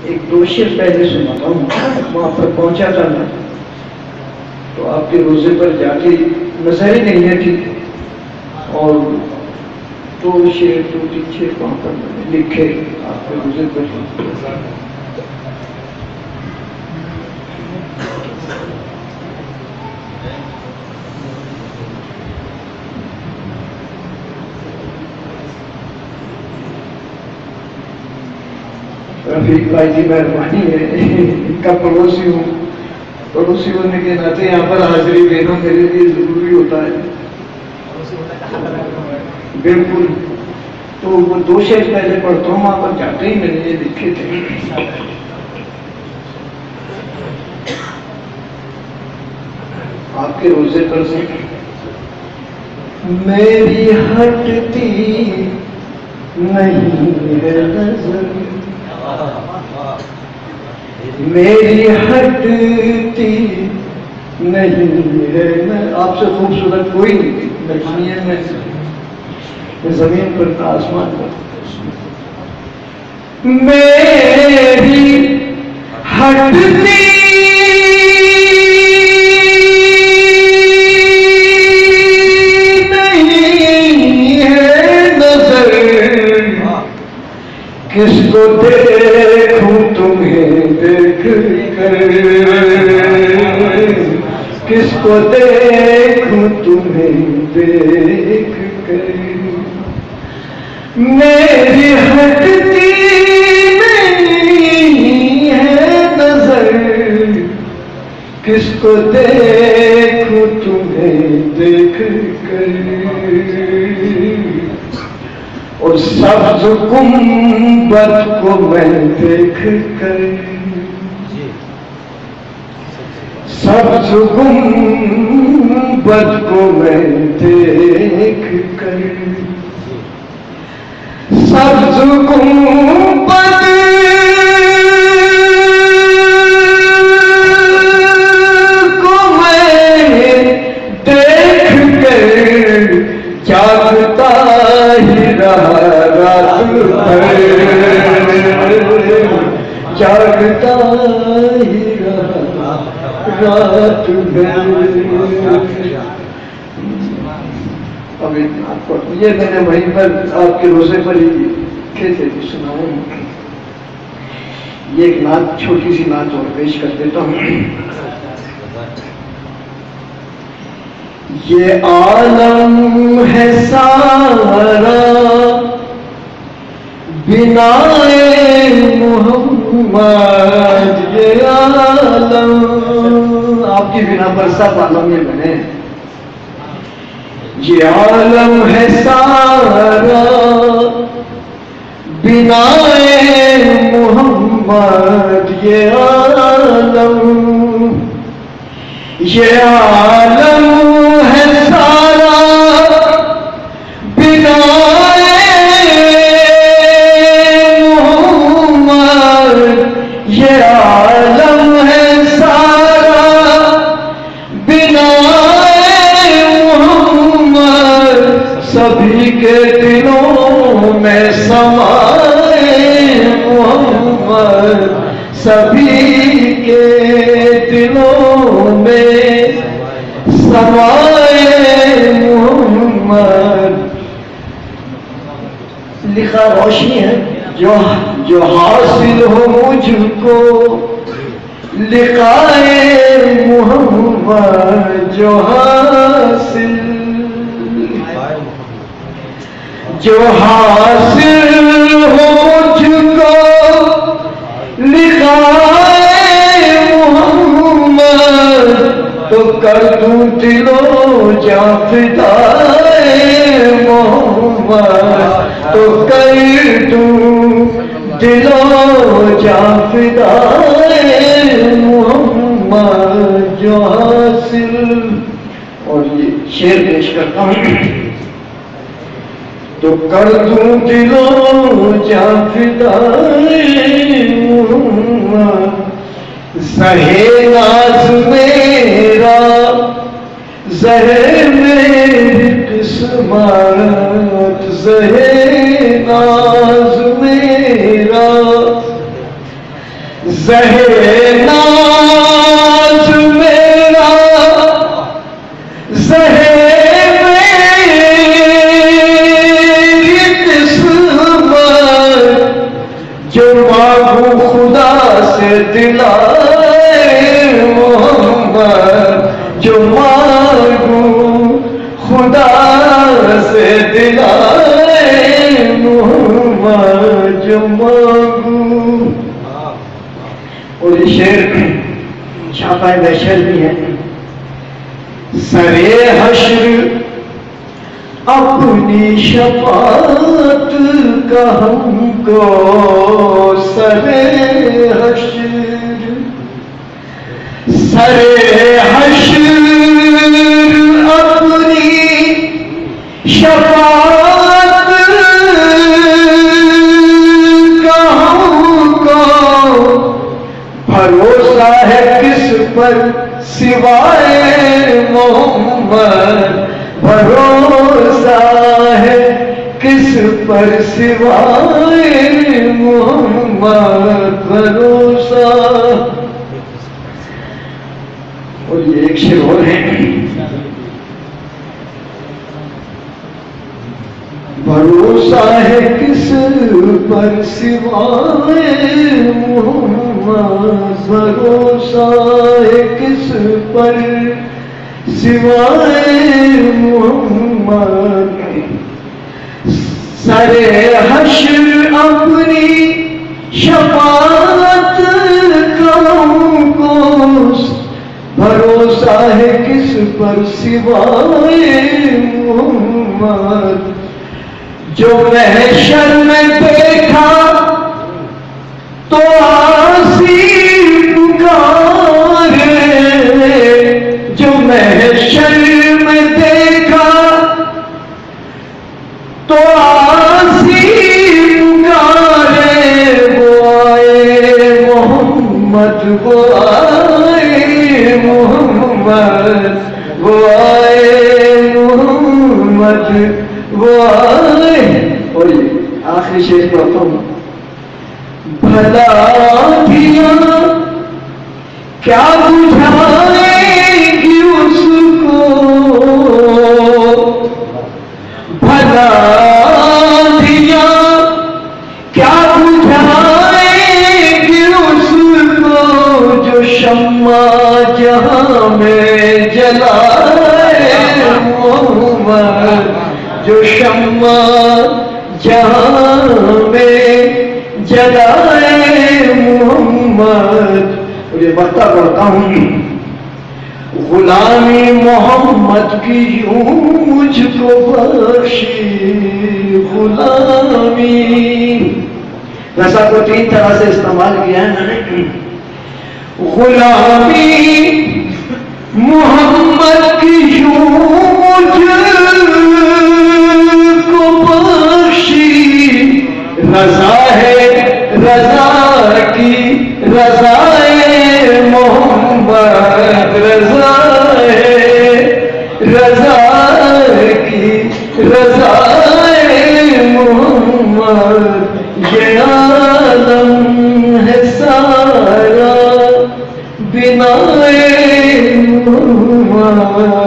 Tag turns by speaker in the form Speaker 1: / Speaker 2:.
Speaker 1: ایک 2 شعر پہلے سناتا ہوں. وہاں پر پہنچا تھا میں تو آپ کے روزے پر جا کے نظر ہی نہیں تھی اور 2 شعر 2-3 شعر وہاں پر میں نے لکھے آپ کے روزے پر. رفیق بھائی کی مہربانی ہے, ان کا پڑوسی ہوں, پڑوسی ہونے کے ناطے یہاں پر حاضری دینا میرے لیے ضروری ہوتا ہے. بالکل. تو وہ 2 شعر پہلے پڑھتا ہوں, وہاں پر جاتے ہی میں نے یہ لکھے تھے. آپ کے روزے پر سے میری ہٹتی نہیں ہے نظر, میری ہٹتی نہیں ہے. آپ سے خوبصورت کوئی نہیں ہے, میں زمین پر نہ آسمان پر. میری ہٹتی نہیں ہے نظر, کس کو دیکھوں تمہیں دیکھ کر, کس کو دیکھوں تمہیں دیکھ کر. میری ہٹتی نہیں ہے نظر, کس کو دیکھوں تمہیں دیکھ کر. اور سبز گنبد کو میں دیکھ کر, سبز گنبد کو میں دیکھ کر, سبز گنبد کو میں دیکھ کر جاگتا ہی رہا رات بھر, جاگتا ہی رہا رات بھر. اب یہ میں نے وہیں پر آپ کے روزے پر ہی لکھے تھے تو سناؤں. یہ ایک نعت, چھوٹی سی نعت اور پیش کر دیتا ہوں. یہ عالم ہے سارا بنائے محمد, یہ عالم, آپ کی بنا پر سب عالم یہ بنے. یہ عالم ہے سارا بنائے محمد, یہ عالم, یہ عالم ہے سارا بنائے محمد, یہ عالم ہے سارا بنائے محمد. سبھی کے دلوں میں سمائے محمد, سبھی کے دلوں میں سمائے محمد. لکھا روشنی ہے جو حاصل ہو مجھ کو لقائے محمد, جو حاصل ہو مجھ کو لقائے محمد, تو کر دوں دلوں جاں فدائے محمد, تو کر دوں دلوں جاں فدائے محمد, جو حاصل. اور یہ شعر پیش کرتا ہوں. تو کر دوں دلوں جاں فدائے محمد, زہے ناز میرا زہے میری قسمت, زہے ناز میرا زہر ناز میرا زہر میری قسمت جو مانگوں خدا سے دلائے محمد جو مانگوں خدا سے دلائے محمد جو مانگوں. اور یہ شعر چھاپا بشر بھی ہے. سرے حشر اپنی شفاعت کا ہم کو سرے حشر اپنی شفاعت کا ہم کو بھروسہ ہے کس پر سوائے محمد بھروسہ ہے کس پر سوائے محمد بھروسہ. اور یہ ایک شعر اور ہے. بھروسہ ہے کس پر سوائے محمد بھروسہ ہے کس پر سوائے محمد. سرے حشر اپنی شفاعت کا کو بھروسہ ہے کس پر سوائے محمد. جو محشر میں دیکھا تو آسی پکارے جو محشر میں دیکھا تو آسی پکارے وہ آئے محمد وہ آئے محمد وہ آئے محمد وہ آئے. اور آخری شعر پڑھتا ہوں. بھلا دیا کیا بجھائے گی اس کو بھلا دیا کیا بجھائے گی اس کو جو شمع جہاں میں جلائے محمد جو شمع جہاں میں جلائے محمد. اور یہ بتا پڑھتا ہوں. غلامی محمد کی یوں مجھ کو بخشی غلامی. ویسا کو تین طرح سے استعمال کیا ہے میں نے. غلامی محمد کی یوں مجھ کو بخشی رضا ہے رضا کی رضا محمد رضا ہے رضا کی رضا محمد. یہ عالم ہے سارا بنائے محمد